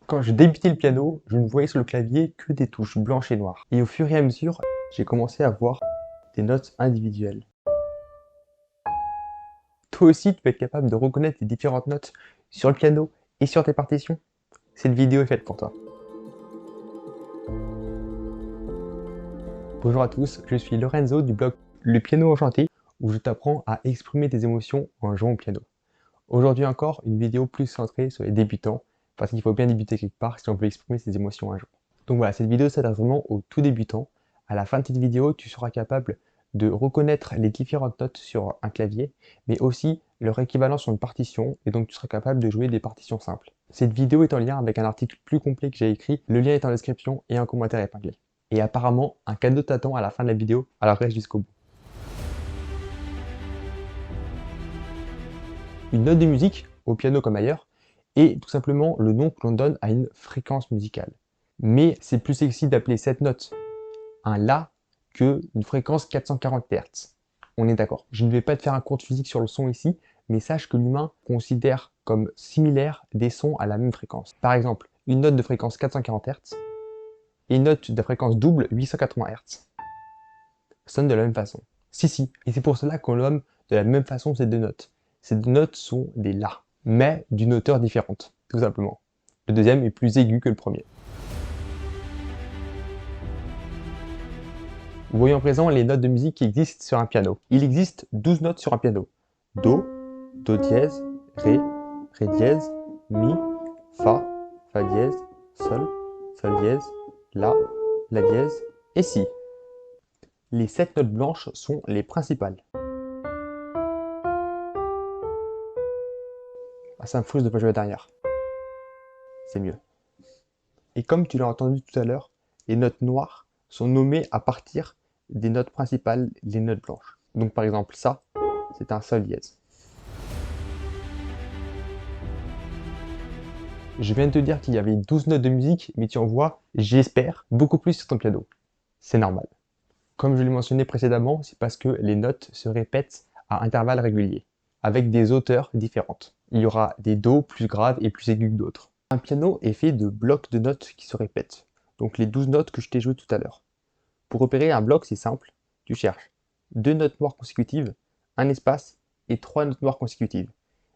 Quand je débutais le piano, je ne voyais sur le clavier que des touches blanches et noires. Et au fur et à mesure, j'ai commencé à voir des notes individuelles. Toi aussi, tu peux être capable de reconnaître les différentes notes sur le piano et sur tes partitions. Cette vidéo est faite pour toi. Bonjour à tous, je suis Lorenzo du blog Le Piano Enchanté, où je t'apprends à exprimer tes émotions en jouant au piano. Aujourd'hui encore, une vidéo plus centrée sur les débutants, parce qu'il faut bien débuter quelque part si on veut exprimer ses émotions un jour. Donc voilà, cette vidéo s'adresse vraiment aux tout débutants. À la fin de cette vidéo, tu seras capable de reconnaître les différentes notes sur un clavier, mais aussi leur équivalent sur une partition, et donc tu seras capable de jouer des partitions simples. Cette vidéo est en lien avec un article plus complet que j'ai écrit, le lien est en description et un commentaire épinglé. Et apparemment, un cadeau t'attend à la fin de la vidéo, alors reste jusqu'au bout. Une note de musique, au piano comme ailleurs, est tout simplement le nom que l'on donne à une fréquence musicale. Mais c'est plus sexy d'appeler cette note un La que une fréquence 440 Hz. On est d'accord. Je ne vais pas te faire un cours de physique sur le son ici, mais sache que l'humain considère comme similaires des sons à la même fréquence. Par exemple, une note de fréquence 440 Hz et une note de fréquence double 880 Hz sonnent de la même façon. Si, et c'est pour cela qu'on nomme de la même façon ces deux notes. Ces deux notes sont des La, mais d'une hauteur différente, tout simplement. Le deuxième est plus aigu que le premier. Voyons à présent les notes de musique qui existent sur un piano. Il existe 12 notes sur un piano. Do, Do dièse, Ré, Ré dièse, Mi, Fa, Fa dièse, Sol, Sol dièse, La, La dièse et Si. Les 7 notes blanches sont les principales. Ah, ça me frustre de ne pas jouer derrière. C'est mieux. Et comme tu l'as entendu tout à l'heure, les notes noires sont nommées à partir des notes principales, les notes blanches. Donc par exemple ça, c'est un Sol dièse. Je viens de te dire qu'il y avait 12 notes de musique, mais tu en vois, j'espère, beaucoup plus sur ton piano. C'est normal. Comme je l'ai mentionné précédemment, c'est parce que les notes se répètent à intervalles réguliers, avec des hauteurs différentes. Il y aura des Do plus graves et plus aigus que d'autres. Un piano est fait de blocs de notes qui se répètent, donc les 12 notes que je t'ai jouées tout à l'heure. Pour repérer un bloc, c'est simple, tu cherches 2 notes noires consécutives, un espace et 3 notes noires consécutives.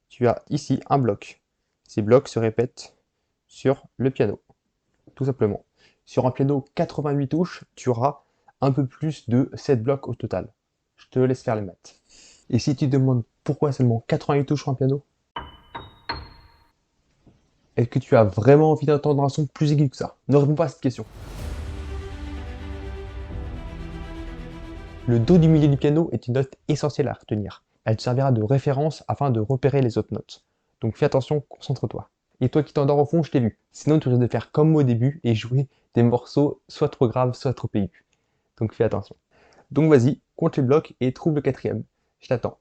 Tu as ici un bloc. Ces blocs se répètent sur le piano, tout simplement. Sur un piano 88 touches, tu auras un peu plus de 7 blocs au total. Je te laisse faire les maths. Et si tu te demandes pourquoi seulement 88 touches sur un piano, est-ce que tu as vraiment envie d'entendre un son plus aigu que ça? Ne réponds pas à cette question. Le Do du milieu du piano est une note essentielle à retenir. Elle te servira de référence afin de repérer les autres notes. Donc fais attention, concentre-toi. Et toi qui t'endors au fond, je t'ai vu. Sinon tu risques de faire comme moi au début et jouer des morceaux soit trop graves, soit trop aigus. Donc fais attention. Donc vas-y, compte les blocs et trouve le quatrième. Je t'attends.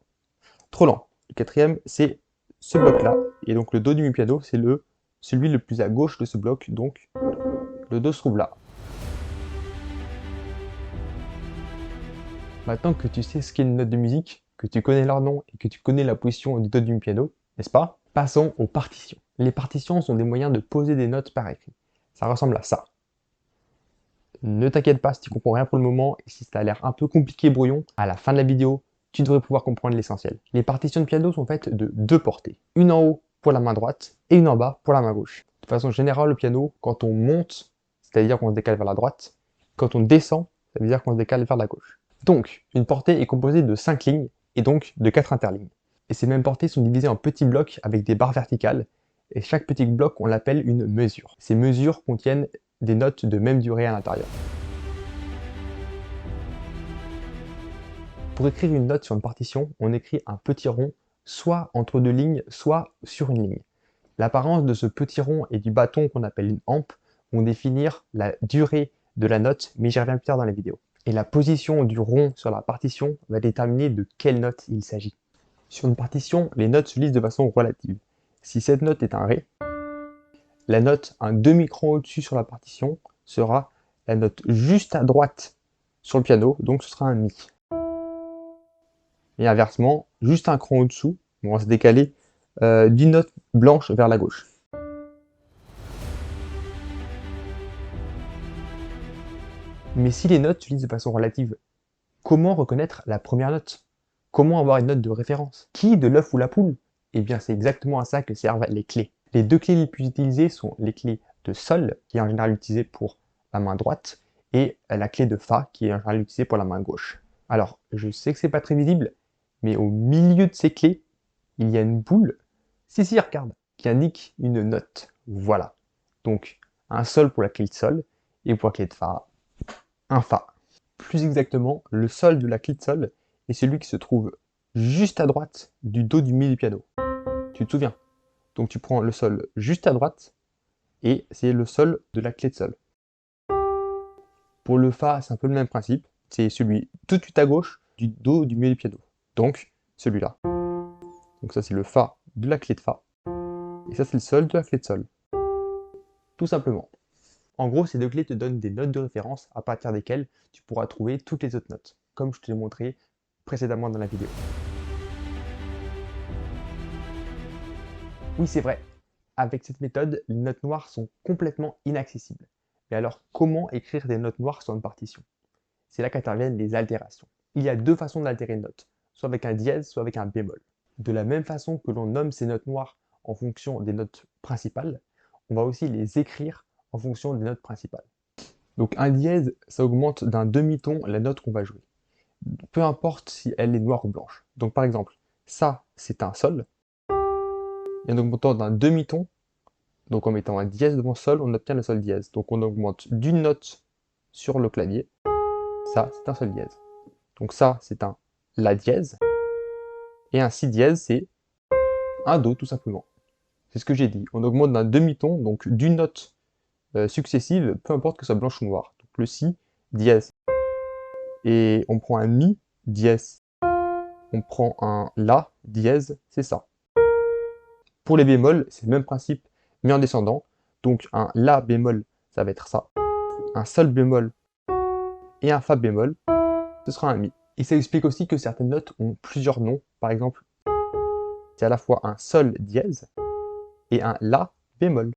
Trop lent. Le quatrième, c'est ce bloc-là. Et donc le Do du mi-piano, c'est celui le plus à gauche de ce bloc. Donc le Do se trouve là. Maintenant que tu sais ce qu'est une note de musique, que tu connais leur nom et que tu connais la position du Do du mi-piano, n'est-ce pas? Passons aux partitions. Les partitions sont des moyens de poser des notes par écrit. Ça ressemble à ça. Ne t'inquiète pas si tu comprends rien pour le moment et si ça a l'air un peu compliqué et brouillon, à la fin de la vidéo, tu devrais pouvoir comprendre l'essentiel. Les partitions de piano sont faites de deux portées. Une en haut pour la main droite et une en bas pour la main gauche. De façon générale, le piano, quand on monte, c'est-à-dire qu'on se décale vers la droite, quand on descend, ça veut dire qu'on se décale vers la gauche. Donc, une portée est composée de 5 lignes et donc de 4 interlignes. Et ces mêmes portées sont divisées en petits blocs avec des barres verticales, et chaque petit bloc, on l'appelle une mesure. Ces mesures contiennent des notes de même durée à l'intérieur. Pour écrire une note sur une partition, on écrit un petit rond, soit entre deux lignes, soit sur une ligne. L'apparence de ce petit rond et du bâton qu'on appelle une hampe vont définir la durée de la note, mais j'y reviens plus tard dans la vidéo. Et la position du rond sur la partition va déterminer de quelle note il s'agit. Sur une partition, les notes se lisent de façon relative. Si cette note est un Ré, la note un demi-cran au-dessus sur la partition sera la note juste à droite sur le piano, donc ce sera un Mi. Et inversement, juste un cran au-dessous, on va se décaler d'une note blanche vers la gauche. Mais si les notes s'utilisent de façon relative, comment reconnaître la première note? Comment avoir une note de référence? Qui de l'œuf ou la poule? Eh bien, c'est exactement à ça que servent les clés. Les deux clés les plus utilisées sont les clés de sol, qui est en général utilisée pour la main droite, et la clé de fa, qui est en général utilisée pour la main gauche. Alors, je sais que c'est pas très visible, mais au milieu de ces clés, il y a une boule, si, regarde, qui indique une note. Voilà. Donc, un sol pour la clé de sol, et pour la clé de fa, un fa. Plus exactement, le sol de la clé de sol est celui qui se trouve juste à droite du dos du milieu du piano. Tu te souviens? Donc tu prends le sol juste à droite, et c'est le sol de la clé de sol. Pour le fa, c'est un peu le même principe. C'est celui tout de suite à gauche du dos du milieu du piano. Donc, celui-là. Donc ça, c'est le fa de la clé de fa. Et ça, c'est le sol de la clé de sol. Tout simplement. En gros, ces deux clés te donnent des notes de référence à partir desquelles tu pourras trouver toutes les autres notes, comme je te l'ai montré précédemment dans la vidéo. Oui, c'est vrai. Avec cette méthode, les notes noires sont complètement inaccessibles. Mais alors, comment écrire des notes noires sur une partition? C'est là qu'interviennent les altérations. Il y a deux façons d'altérer une note, soit avec un dièse, soit avec un bémol. De la même façon que l'on nomme ces notes noires en fonction des notes principales, on va aussi les écrire en fonction des notes principales. Donc un dièse, ça augmente d'un demi-ton la note qu'on va jouer. Peu importe si elle est noire ou blanche. Donc par exemple, ça, c'est un sol. Et en augmentant d'un demi-ton, donc en mettant un dièse devant sol, on obtient le sol dièse. Donc on augmente d'une note sur le clavier. Ça, c'est un sol dièse. Donc ça, c'est un la dièse. Et un si dièse, c'est un do, tout simplement. C'est ce que j'ai dit. On augmente d'un demi-ton, donc d'une note successive, peu importe que ce soit blanche ou noire. Donc le si dièse. Et on prend un mi dièse. On prend un la dièse, c'est ça. Pour les bémols, c'est le même principe, mais en descendant. Donc un la bémol, ça va être ça. Un sol bémol et un fa bémol, ce sera un mi. Et ça explique aussi que certaines notes ont plusieurs noms. Par exemple, c'est à la fois un sol dièse et un la bémol.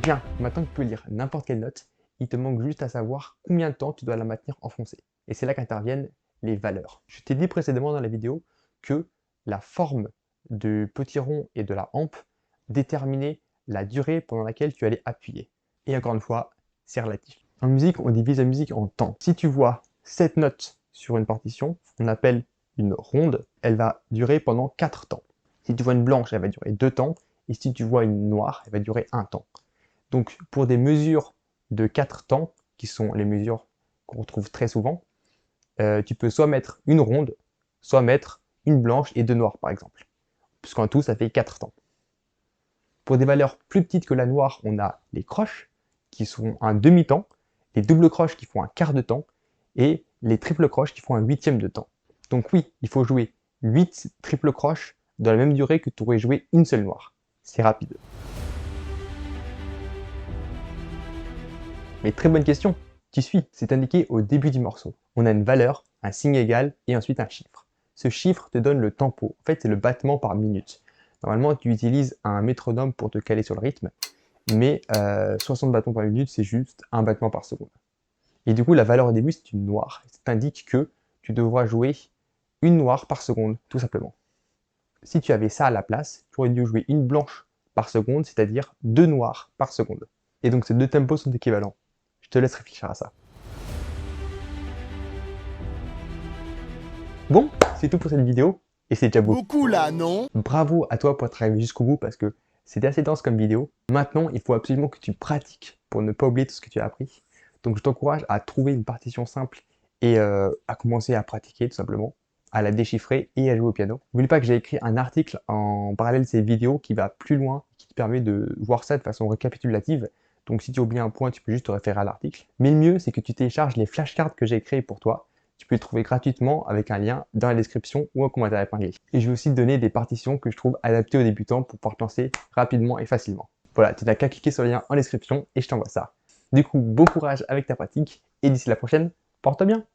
Bien, maintenant que tu peux lire n'importe quelle note, il te manque juste à savoir combien de temps tu dois la maintenir enfoncée. Et c'est là qu'interviennent les valeurs. Je t'ai dit précédemment dans la vidéo que la forme du petit rond et de la hampe déterminait la durée pendant laquelle tu allais appuyer. Et encore une fois, c'est relatif. En musique, on divise la musique en temps. Si tu vois 7 notes sur une partition, on appelle une ronde, elle va durer pendant 4 temps. Si tu vois une blanche, elle va durer 2 temps, et si tu vois une noire, elle va durer 1 temps. Donc pour des mesures de 4 temps, qui sont les mesures qu'on retrouve très souvent, tu peux soit mettre une ronde, soit mettre une blanche et 2 noires par exemple. Puisqu'en tout, ça fait 4 temps. Pour des valeurs plus petites que la noire, on a les croches, qui sont un demi-temps, les doubles croches qui font un quart de temps, et les triples croches qui font un huitième de temps. Donc oui, il faut jouer 8 triples croches dans la même durée que tu aurais joué une seule noire. C'est rapide. Mais très bonne question. Tu suis, c'est indiqué au début du morceau. On a une valeur, un signe égal et ensuite un chiffre. Ce chiffre te donne le tempo. En fait, c'est le battement par minute. Normalement, tu utilises un métronome pour te caler sur le rythme, mais 60 battements par minute, c'est juste un battement par seconde. Et du coup, la valeur au début, c'est une noire. Ça t'indique que tu devras jouer une noire par seconde, tout simplement. Si tu avais ça à la place, tu aurais dû jouer une blanche par seconde, c'est-à-dire 2 noirs par seconde. Et donc ces deux tempos sont équivalents. Je te laisse réfléchir à ça. Bon, c'est tout pour cette vidéo, et c'est déjà beaucoup là, non? Bravo à toi pour être arrivé jusqu'au bout, parce que c'était assez dense comme vidéo. Maintenant, il faut absolument que tu pratiques pour ne pas oublier tout ce que tu as appris. Donc je t'encourage à trouver une partition simple et à commencer à pratiquer tout simplement, à la déchiffrer et à jouer au piano. N'oublie pas que j'ai écrit un article en parallèle de ces vidéos qui va plus loin, qui te permet de voir ça de façon récapitulative. Donc si tu oublies un point, tu peux juste te référer à l'article. Mais le mieux, c'est que tu télécharges les flashcards que j'ai créés pour toi. Tu peux les trouver gratuitement avec un lien dans la description ou en commentaire épinglé. Et je vais aussi te donner des partitions que je trouve adaptées aux débutants pour pouvoir te lancer rapidement et facilement. Voilà, tu n'as qu'à cliquer sur le lien en description et je t'envoie ça. Du coup, bon courage avec ta pratique et d'ici la prochaine, porte-toi bien!